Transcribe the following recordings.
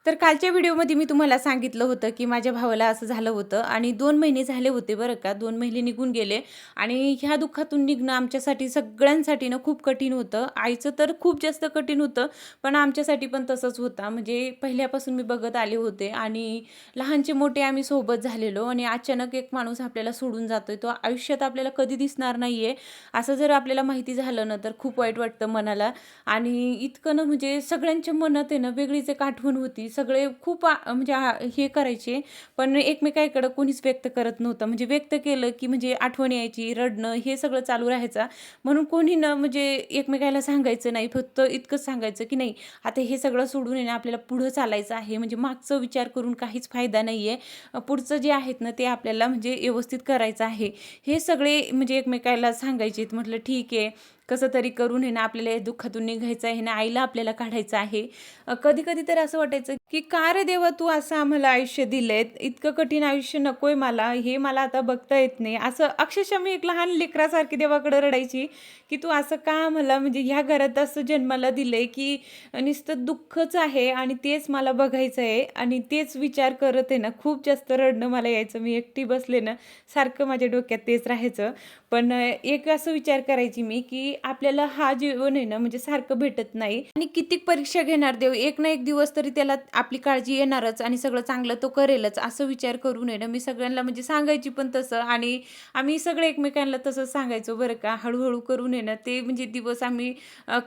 तर कालच्या व्हिडिओमध्ये मी तुम्हाला सांगितलं होतं, की माझ्या भावाला असं झालं होतं आणि 2 महिने झाले होते बरं का. 2 महिने निघून गेले आणि ह्या दुःखातून निघणं आमच्यासाठी सगळ्यांसाठी ना खूप कठीण होतं. आईचं तर खूप जास्त कठीण होतं, पण आमच्यासाठी पण तसंच होतं. म्हणजे पहिल्यापासून मी बघत आले होते आणि लहानचे मोठे आम्ही सोबत झालेलो आणि अचानक एक माणूस आपल्याला सोडून जातोय. तो आयुष्यात आपल्याला कधी दिसणार नाहीये, असं जर आपल्याला माहिती झालं ना, तर खूप वाईट वाटतं मनाला. आणि इतकं ना म्हणजे सगळ्यांच्या मनात आहे ना वेगळीच एक आठवण होती. सगळे खूप म्हणजे हे करायचे, पण एकमेकांकडे कोणीच व्यक्त करत नव्हतं. म्हणजे व्यक्त केलं, की म्हणजे आठवण यायची, रडणं हे सगळं चालू राहायचं. म्हणून कोणी ना म्हणजे एकमेकाला सांगायचं नाही. फक्त इतकंच सांगायचं, की नाही आता हे सगळं सोडून आहे ना आपल्याला पुढं चालायचं आहे. म्हणजे मागचा विचार करून काहीच फायदा नाहीये. पुढचं जे आहेत ना ते आपल्याला म्हणजे व्यवस्थित करायचं आहे. हे सगळे म्हणजे एकमेकाला सांगायचे. म्हटलं ठीक आहे. कसं तरी करून आहे ना आपल्याला या दुःखातून निघायचं आहे ना आईला आपल्याला काढायचं आहे. कधी-कधी तर असं वाटायचं, की "का रे देवा तू असं आम्हाला आयुष्य दिलंय? इतकं कठीण आयुष्य नकोय मला. हे मला आता बघता येत नाही." असं अक्षरशः मी एक लहान लेकरासारखी देवाकडे रडायची, की "तू असं का आम्हाला म्हणजे ह्या घरात असं जन्माला दिलंय, की नुसतं दुःखच आहे आणि तेच मला बघायचं आहे." आणि तेच विचार करत आहे ना खूप जास्त रडणं मला यायचं. मी एकटी बसले ना, सारखं माझ्या डोक्यात तेच राहायचं. पण एक असं विचार करायची मी, की आपल्याला हा जीवन आहे ना म्हणजे सारखं भेटत नाही आणि कितीक परीक्षा घेणार देव, एक ना एक दिवस तरी त्याला आपली काळजी येणारच आणि सगळं चांगलं तो करेलच, असं विचार करून आहे ना मी सगळ्यांना म्हणजे सांगायची पण तसं आणि आम्ही सगळे एकमेकांना तसंच सांगायचो बरं का. हळू करून आहे ना ते म्हणजे दिवस आम्ही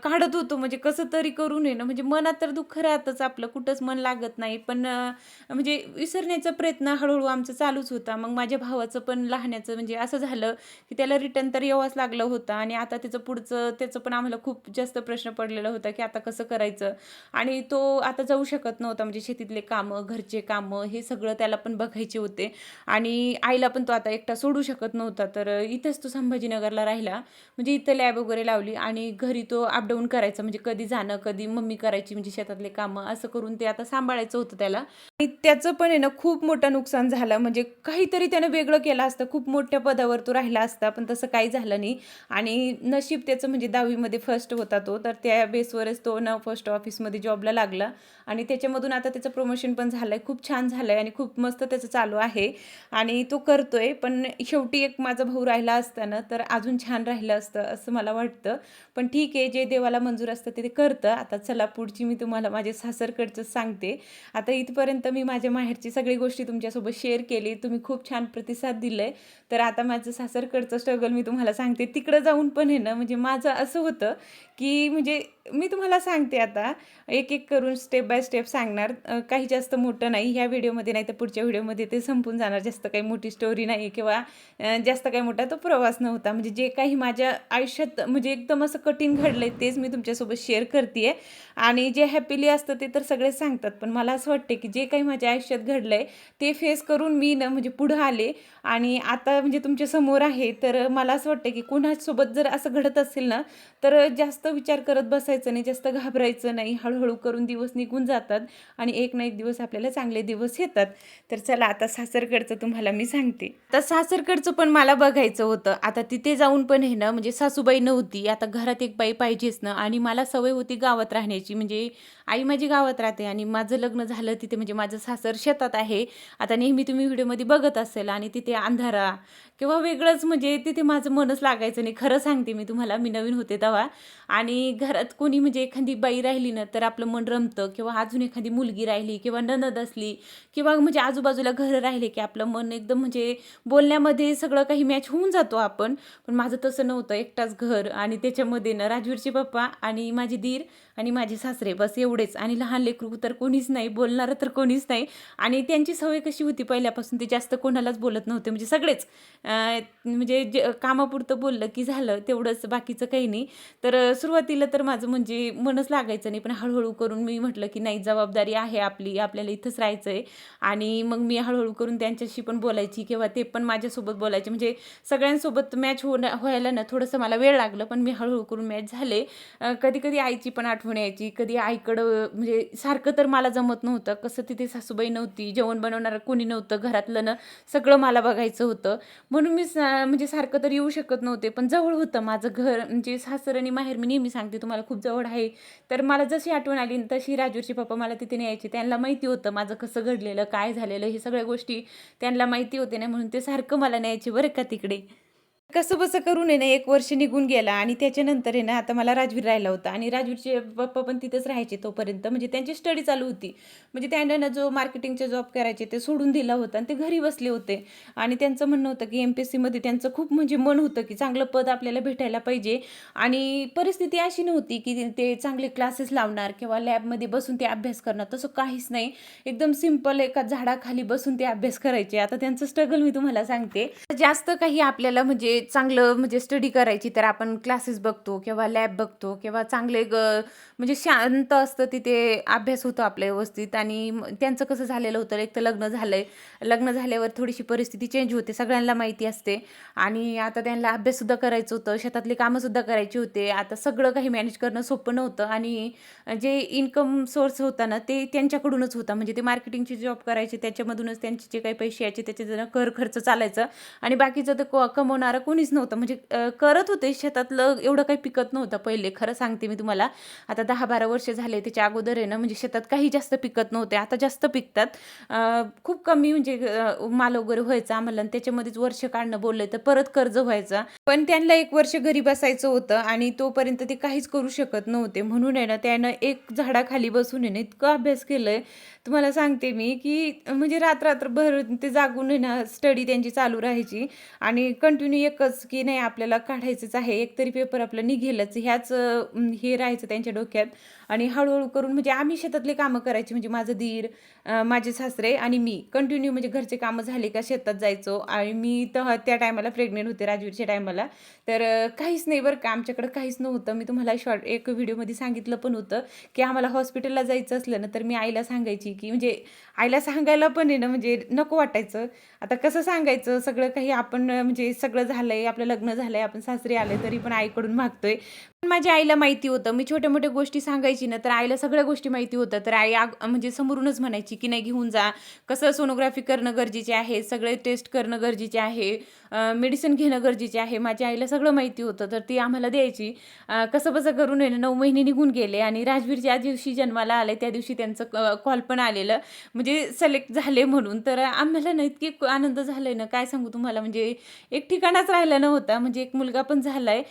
काढत होतो. म्हणजे कसं तरी करून आहे ना म्हणजे मनात तर दुःख राहतच आपलं, कुठंच मन लागत नाही. पण म्हणजे विसरण्याचा प्रयत्न हळू आमचा चालूच होता. मग माझ्या भावाचं पण लहान्याचं म्हणजे असं झालं, की त्याला रिटर्न तर यावंच लागलं होतं आणि आता त्याचं पुढचं त्याचं पण आम्हाला खूप जास्त प्रश्न पडलेला होता, की आता कसं करायचं? आणि तो आता जाऊ शकत नव्हता. म्हणजे शेतीतले कामं, घरचे कामं हे सगळं त्याला पण बघायचे होते आणि आईला पण तो आता एकटा सोडू शकत नव्हता. तर इथेच तो संभाजीनगरला राहिला. म्हणजे इथं लॅब वगैरे लावली आणि घरी तो अपडाऊन करायचा. म्हणजे कधी जाणं, कधी मम्मी करायची म्हणजे शेतातले कामं असं करून ते आता सांभाळायचं होतं त्याला. आणि त्याचं पण आहे ना खूप मोठं नुकसान झालं. म्हणजे काहीतरी त्यानं वेगळं केलं असतं. खूप मोठ्या पदावर तो राहिला असता, पण तसं काही झालं नाही. आणि नशीब त्याचं म्हणजे 10वी मध्ये फर्स्ट होता तो. तर त्या बेसवरच तो ना पोस्ट ऑफिसमध्ये जॉबला लागला आणि त्याच्यामधून आता त्याचं प्रमोशन पण झालंय. खूप छान झालंय आणि खूप मस्त त्याचं चालू आहे आणि तो करतोय. पण शेवटी एक माझा भाऊ राहिला असता ना, तर अजून छान राहिलं असतं असं मला वाटतं. पण ठीक आहे, जे देवाला मंजूर असतं ते ते करतं. आता चला पुढची मी तुम्हाला माझे सासरकडचंच सांगते. आता इथपर्यंत मी माझ्या माहेरची सगळी गोष्टी तुमच्यासोबत शेअर केली. तुम्ही खूप छान प्रतिसाद दिलाय. तर आता माझं सासरकडचं स्ट्रगल मी तुम्हाला सांगते. तिकडं जाऊन पण आहे ना, म्हणजे माझं असं होतं, की म्हणजे मी तुम्हाला सांगते आता, एक करून स्टेप बाय स्टेप सांगणार. काही जास्त मोठं नाही. ह्या व्हिडिओमध्ये नाही तर पुढच्या व्हिडिओमध्ये ते संपून जाणार. जास्त काही मोठी स्टोरी नाही किंवा जास्त काही मोठा तो प्रवास नव्हता. म्हणजे जे काही माझ्या आयुष्यात म्हणजे एकदम असं कठीण घडलंय तेच मी तुमच्यासोबत शेअर करते आणि जे हॅपीली असतं ते तर सगळेच सांगतात. पण मला असं वाटतं, की जे काही माझ्या आयुष्यात घडलंय ते फेस करून मी ना म्हणजे पुढं आले आणि आता म्हणजे तुमच्या समोर आहे. तर मला असं वाटतं, की कोणासोबत जर असं घडत असेल ना, तर जास्त विचार करत बसायचं नाही, जास्त घाबरायचं नाही. हळू करून दिवस निघून जातात आणि एक ना एक दिवस आपल्याला चांगले दिवस येतात. तर चला आता सासरकडचं तुम्हाला मी सांगते. तर सासरकडचं पण मला बघायचं होतं. आता तिथे जाऊन पण आहे ना, म्हणजे सासूबाई नव्हती. आता घरात एक बाई पाहिजेच ना आणि मला सवय होती गावात राहण्याची. म्हणजे आई माझी गावात राहते आणि माझं लग्न झालं तिथे म्हणजे माझं सासर शेतात आहे. आता नेहमी तुम्ही व्हिडिओमध्ये बघत असेल आणि तिथे अंधारा किंवा वेगळंच म्हणजे तिथे माझं मनच लागायचं नाही. खरं सांगते मी तुम्हाला, मी नवीन होते तेव्हा आणि घरात कोणी म्हणजे एखादी बाई राहिली ना, तर आपलं मन रमतं किंवा अजून एखादी मुलगी राहिली किंवा नणंद असली किंवा म्हणजे आजूबाजूला घरं राहिले, की आपलं मन एकदम म्हणजे बोलण्यामध्ये सगळं काही मॅच होऊन जातो आपण. पण माझं तसं नव्हतं. एकटाच घर आणि त्याच्यामध्ये ना राजवीरचे पप्पा आणि माझे दीर आणि माझे सासरे बस एवढेच आणि लहान लेकरू तर कोणीच नाही, बोलणारं तर कोणीच नाही आणि त्यांची सवय कशी होती पहिल्यापासून ते जास्त कोणालाच बोलत नव्हते. म्हणजे सगळेच म्हणजे जे कामापुरतं बोललं की झालं तेवढंच, बाकीचं काही नाही. तर सुरुवातीला तर माझं म्हणजे मनच लागायचं नाही. पण हळू करून मी म्हटलं की नाही, जबाबदारी आहे आपली, आपल्याला इथंच राहायचं आहे आणि मग मी हळू करून त्यांच्याशी पण बोलायची किंवा ते पण माझ्यासोबत बोलायचे. म्हणजे सगळ्यांसोबत मॅच व्हायला ना थोडंसं मला वेळ लागलं, पण मी हळू करून मॅच झाले. कधी-कधी आईची पण आठवण यायची. कधी आईकडं म्हणजे सारखं तर मला जमत नव्हतं. कसं तिथे सासूबाई नव्हती, जेवण बनवणारं कोणी नव्हतं, घरातलं ना सगळं मला बघायचं होतं. म्हणून मी म्हणजे सारखं तर येऊ शकत नव्हते. पण जवळ होतं माझं घर, म्हणजे सासर आणि माहेर मी नेहमी सांगते तुम्हाला खूप जवळ आहे. तर मला जशी आठवण आली तशी राजूरचे पप्पा मला तिथे न्यायचे. त्यांना माहिती होतं माझं कसं घडलेलं, काय झालेलं, हे सगळ्या गोष्टी त्यांना माहिती होते ना, म्हणून ते सारखं मला न्यायचे बरं का तिकडे. कसंबसं करून आहे ना 1 वर्ष निघून गेला आणि त्याच्यानंतर आहे ना आता मला राजवीर राहिला होता आणि राजवीरचे पप्पा पण तिथेच राहायचे तोपर्यंत. म्हणजे त्यांची स्टडी चालू होती. म्हणजे त्यांना ना जो मार्केटिंगचा जॉब करायचे ते सोडून दिला होता आणि ते घरी बसले होते. आणि त्यांचं म्हणणं होतं की एम-पी-एस-सीमध्ये त्यांचं खूप म्हणजे मन होतं की चांगलं पद आपल्याला भेटायला पाहिजे. आणि परिस्थिती अशी नव्हती की ते चांगले क्लासेस लावणार किंवा लॅबमध्ये बसून ते अभ्यास करणार, तसं काहीच नाही. एकदम सिंपल एका झाडाखाली बसून ते अभ्यास करायचे. आता त्यांचं स्ट्रगल मी तुम्हाला सांगते. जास्त काही आपल्याला म्हणजे चांगलं म्हणजे स्टडी करायची तर आपण क्लासेस बघतो किंवा लॅब बघतो किंवा चांगले म्हणजे शांत असतं तिथे अभ्यास होतो आपला व्यवस्थित. आणि त्यांचं कसं झालेलं होतं, एक तर लग्न झालंय, लग्न झाल्यावर थोडीशी परिस्थिती चेंज होते, सगळ्यांना माहिती असते. आणि आता त्यांना अभ्याससुद्धा करायचं होतं, शेतातली कामंसुद्धा करायची होते. आता सगळं काही मॅनेज करणं सोपं नव्हतं आणि जे इन्कम सोर्स होता ना ते त्यांच्याकडूनच होता. म्हणजे ते मार्केटिंगची जॉब करायचे, त्याच्यामधूनच त्यांचे जे काही पैसे यायचे त्याचे कर खर्च चालायचं. आणि बाकीचं तर कमवणारं कोणीच नव्हतं. म्हणजे करत होते शेतातलं, एवढं काही पिकत नव्हतं पहिले, खरं सांगते मी तुम्हाला. आता 10-12 वर्ष झाले, त्याच्या अगोदर आहे ना म्हणजे शेतात काही जास्त पिकत नव्हते, आता जास्त पिकतात. खूप कमी म्हणजे माल वगैरे व्हायचा आम्हाला आणि त्याच्यामध्येच वर्ष काढणं बोललं तर परत कर्ज व्हायचा. पण त्यांना 1 वर्ष घरी बसायचं होतं आणि तोपर्यंत ते काहीच करू शकत नव्हते. म्हणून आहे ना त्यानं एक झाडाखाली बसून आहे ना इतकं अभ्यास केलंय, तुम्हाला सांगते मी, की म्हणजे रात्रभर ते जागून आहे ना स्टडी त्यांची चालू राहायची. आणि कंटिन्यू एकच की नाही आपल्याला काढायचंच आहे, एक तरी पेपर आपला निघेलच, ह्याच हे राहायचं त्यांच्या डोक्यात. आणि हळूहळू करून म्हणजे आम्ही शेतातले कामं करायची, म्हणजे माझं दीर, माझे सासरे आणि मी कंटिन्यू म्हणजे घरचे कामं झाले का शेतात जायचो. आणि मी तर त्या टायमाला प्रेग्नेंट होते राजवीरच्या टायमाला. तर काहीच नाही बरं का, आमच्याकडं काहीच नव्हतं. मी तुम्हाला शॉर्ट एक व्हिडिओमध्ये सांगितलं पण होतं की आम्हाला हॉस्पिटलला जायचं असलं ना तर मी आईला सांगायची, की म्हणजे आईला सांगायला पण आहे ना म्हणजे नको वाटायचं. आता कसं सांगायचं, सगळं काही आपण म्हणजे सगळं झालंय, आपलं लग्न झालंय, आपण सासरी आले तरी पण आईकडून मागतोय. पण माझ्या आईला माहिती होतं, मी छोट्या-मोठ्या गोष्टी सांगायची ना, तर आईला सगळ्या गोष्टी माहिती होत्या. तर आई म्हणजे समोरूनच म्हणायची, की "नाही घेऊन जा, कसं सोनोग्राफी करणं गरजेचे आहे, सगळे टेस्ट करणं गरजेचे आहे, मेडिसिन घेणं गरजेचे आहे." माझ्या आईला सगळं माहिती होतं, तर ती आम्हाला द्यायची. कसंबसं करून आहे ना 9 महिने निघून गेले आणि राजवीर ज्या दिवशी जन्माला आले, त्या दिवशी त्यांचं कॉल पण आलेलं, म्हणजे सिलेक्ट झाले म्हणून. तर आम्हाला ना इतकी आनंद झालाय ना, काय सांगू तुम्हाला. म्हणजे एक ठिकाणाच राहिला नव्हता, म्हणजे एक मुलगा पण झालाय,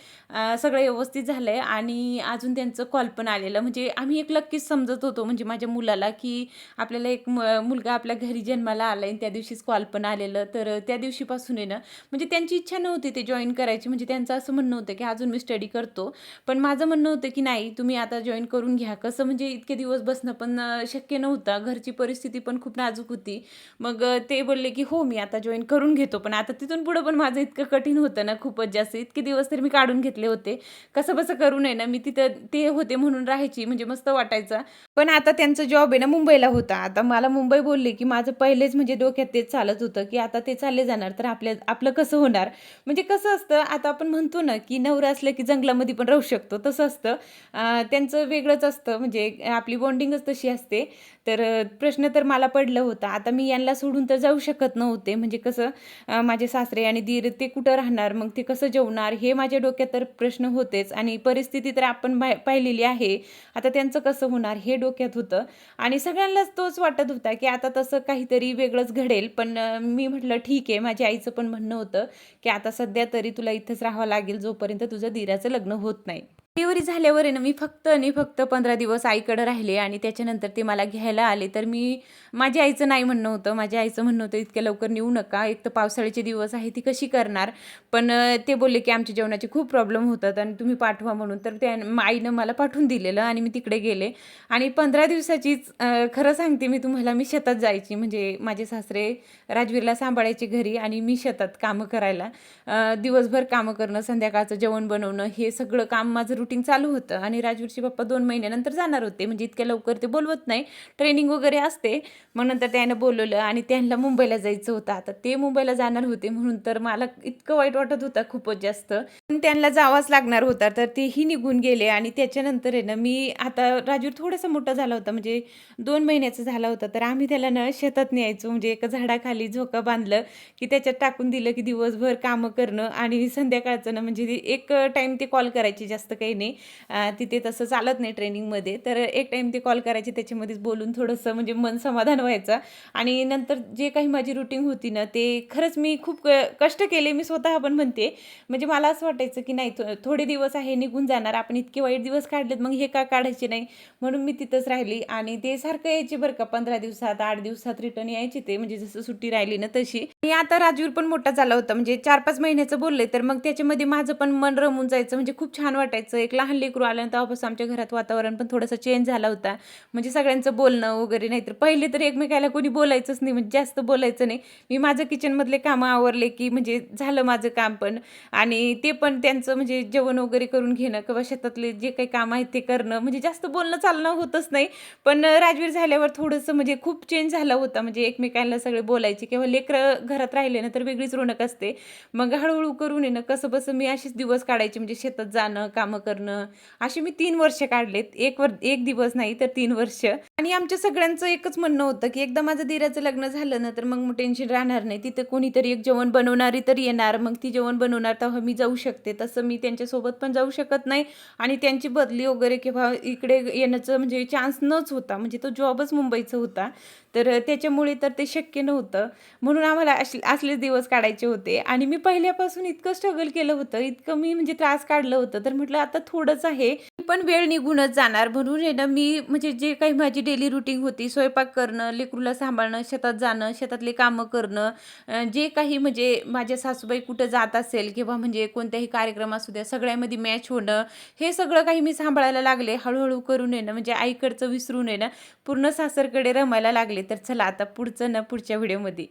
सगळं व्यवस्थित झालंय आणि अजून त्यांचं कॉल पण आलेलं. म्हणजे आम्ही एक लक्कीच समजत होतो म्हणजे माझ्या मुलाला, की आपल्याला एक मुलगा आपल्या घरी जन्माला आलाय आणि त्या दिवशीच कॉल पण आलेलं. तर त्या दिवशीपासून आहे ना म्हणजे त्यांची इच्छा नव्हती ते जॉइन करायची. म्हणजे त्यांचं असं म्हणणं होतं, की अजून मी स्टडी करतो. पण माझं म्हणणं होतं, की नाही तुम्ही आता जॉइन करून घ्या. कसं म्हणजे इतके दिवस बसणं पण शक्य नव्हतं. घरची परिस्थिती पण खूप नाजूक होती. मग ते बोलले, की "हो, मी आता जॉइन करून घेतो." पण आता तिथून पुढं पण माझं इतकं कठीण होतं ना खूपच जास्त. इतके दिवस तर मी काढून घेतले होते. कसंबसं करून आहे ना मी तिथं ते होते म्हणून राहायची, म्हणजे मस्त वाटायचं. पण आता त्यांचा जॉब आहे ना मुंबईला होता. आता मला मुंबई बोलले, की माझं पहिलेच म्हणजे डोक्यात तेच चालत होतं, की आता ते चालले जाणार तर आपलं कसं होणार? म्हणजे कसं असतं, आता आपण म्हणतो ना, की नवरा असलं की जंगलामध्ये पण राहू शकतो, तसं असतं. त्यांचं वेगळंच असतं, म्हणजे आपली बॉन्डिंगच तशी असते. तर प्रश्न तर मला पडलं होतं. आता मी यांना सोडून तर जाऊ शकत नव्हते. म्हणजे कसं माझे सासरे आणि दीर ते कुठं राहणार? मग ते कसं जेवणार? हे माझ्या डोक्यात तर प्रश्न होतेच आणि परिस्थिती तर आपण पाहिलेली आहे. आता त्यांचं कसं होणार? हे डोक्यात होतं आणि सगळ्यांनाच तोच वाटत होता, की आता तसं काहीतरी वेगळंच घडेल. पण मी म्हटलं ठीक आहे. माझ्या आईचं पण म्हणणं होतं, की आता सध्या तरी तुला इथंच राहावं लागेल जोपर्यंत तुझं दीराचं लग्न होत नाही. डिलिव्हरी झाल्यावर आहे ना, मी फक्त आणि फक्त 15 दिवस आईकडे राहिले आणि त्याच्यानंतर ते मला घ्यायला आले. तर माझ्या आईचं नाही म्हणणं होतं. माझ्या आईचं म्हणणं होतं, "इतक्या लवकर नेऊ नका. एक तर पावसाळ्याचे दिवस आहे, ती कशी करणार?" पण ते बोलले, की "आमच्या जेवणाचे खूप प्रॉब्लेम होतात आणि तुम्ही पाठवा म्हणून." तर आईनं मला पाठवून दिलेलं आणि मी तिकडे गेले आणि 15 दिवसाचीच खरं सांगते मी तुम्हाला, मी शेतात जायची. म्हणजे माझे सासरे राजवीरला सांभाळायचे घरी आणि मी शेतात कामं करायला. दिवसभर कामं करणं, संध्याकाळचं जेवण बनवणं, हे सगळं काम माझं रुटीन चालू होतं आणि राजवीरचे पप्पा 2 महिन्यानंतर जाणार होते. म्हणजे इतक्या लवकर ते बोलवत नाही. ट्रेनिंग वगैरे असते. मग नंतर त्यानं बोलवलं आणि त्यांना मुंबईला जायचं होतं. आता ते मुंबईला जाणार होते म्हणून तर मला इतकं वाईट वाटत होतं खूपच जास्त. पण त्यांना जावंच लागणार होता. तर तेही निघून गेले आणि त्याच्यानंतर आहे ना, मी आता राजवीर थोडासा मोठा झाला होता म्हणजे 2 महिन्याचा झाला होता. तर आम्ही त्याला ना शेतात न्यायचो. म्हणजे एका झाडाखाली झोका बांधलं, की त्याच्यात टाकून दिलं, की दिवसभर कामं करणं आणि संध्याकाळचं ना म्हणजे एक टाईम ते कॉल करायचे, जास्त काही नाही. तिथे तसं चालत नाही ट्रेनिंगमध्ये. तर एक टाईम ते कॉल करायचे, त्याच्यामध्येच बोलून थोडंसं म्हणजे मन समाधान व्हायचं. आणि नंतर जे काही माझी रुटीन होती ना, ते खरंच मी खूप कष्ट केले. मी स्वतः पण म्हणते. म्हणजे मला असं वाटायचं, की नाही थोडे दिवस आहे निघून जाणार. आपण इतके वाईट दिवस काढलेत, मग हे का काढायचे नाही? म्हणून मी तिथंच राहिली आणि ते सारखं यायचे बरं का, 15 दिवसात, 8 दिवसात रिटर्न यायचे ते. म्हणजे जसं सुट्टी राहिली ना तशी. आणि आता राजवीर पण मोठा झाला होता. म्हणजे 4-5 महिन्याचं बोलले, तर मग त्याच्यामध्ये माझं पण मन रमून जायचं. म्हणजे खूप छान वाटायचं. एक लहान लेकरू आलं तेव्हापासून आमच्या घरात वातावरण पण थोडंसं चेंज झाला होता. म्हणजे सगळ्यांचं बोलणं वगैरे. नाहीतर पहिले तर एकमेकाला कोणी बोलायचंच नाही, म्हणजे जास्त बोलायचं नाही. मी माझं किचनमधले कामं आवरले, की म्हणजे झालं माझं काम पण. आणि ते पण त्यांचं म्हणजे जेवण वगैरे करून घेणं किंवा शेतातले जे काही काम आहेत ते करणं. म्हणजे जास्त बोलणं चालणं होतच नाही. पण राजवीर झाल्यावर थोडंसं म्हणजे खूप चेंज झाला होता. म्हणजे एकमेकांना सगळे बोलायचे किंवा लेकरं घरात राहिले ना तर वेगळीच रोनक असते. मग हळू करून आहे ना कसंबसं मी असेच दिवस काढायचे. म्हणजे शेतात जाणं, कामं करणं. अशी मी 3 वर्ष काढलेत. एक दिवस नाही तर 3 वर्ष. आणि आमच्या सगळ्यांचं एकच म्हणणं होतं, की एकदा माझं दीराचं लग्न झालं ना तर मग टेन्शन राहणार नाही. तिथं कोणीतरी एक जेवण बनवणारी तर येणार. मग ती जेवण बनवणार तेव्हा मी जाऊ शकते. तसं मी त्यांच्यासोबत पण जाऊ शकत नाही आणि त्यांची बदली वगैरे किंवा इकडे येण्याचं म्हणजे चान्स नच होता. म्हणजे तो जॉबच मुंबईचा होता. तर त्याच्यामुळे तर ते शक्य नव्हतं. म्हणून आम्हाला असलेच दिवस काढायचे होते आणि मी पहिल्यापासून इतकं स्ट्रगल केलं होतं, इतकं मी म्हणजे त्रास काढलं होतं. तर म्हटलं आता थोडंच आहे, पण वेळ निघूनच जाणार. म्हणून आहे ना मी म्हणजे जे काही माझी डेली रुटीन होती, स्वयंपाक करणं, लेकरूला सांभाळणं, शेतात जाणं, शेतातली कामं करणं, जे काही म्हणजे माझ्या सासूबाई कुठं जात असेल किंवा म्हणजे कोणत्याही कार्यक्रम असू द्या, सगळ्यामध्ये मॅच होणं, हे सगळं काही मी सांभाळायला लागले. हळू करून आहे ना म्हणजे आईकडचं विसरून आहे ना पूर्ण सासरकडे रमायला लागले. तर चला आता पुढचं ना पुढच्या व्हिडिओमध्ये.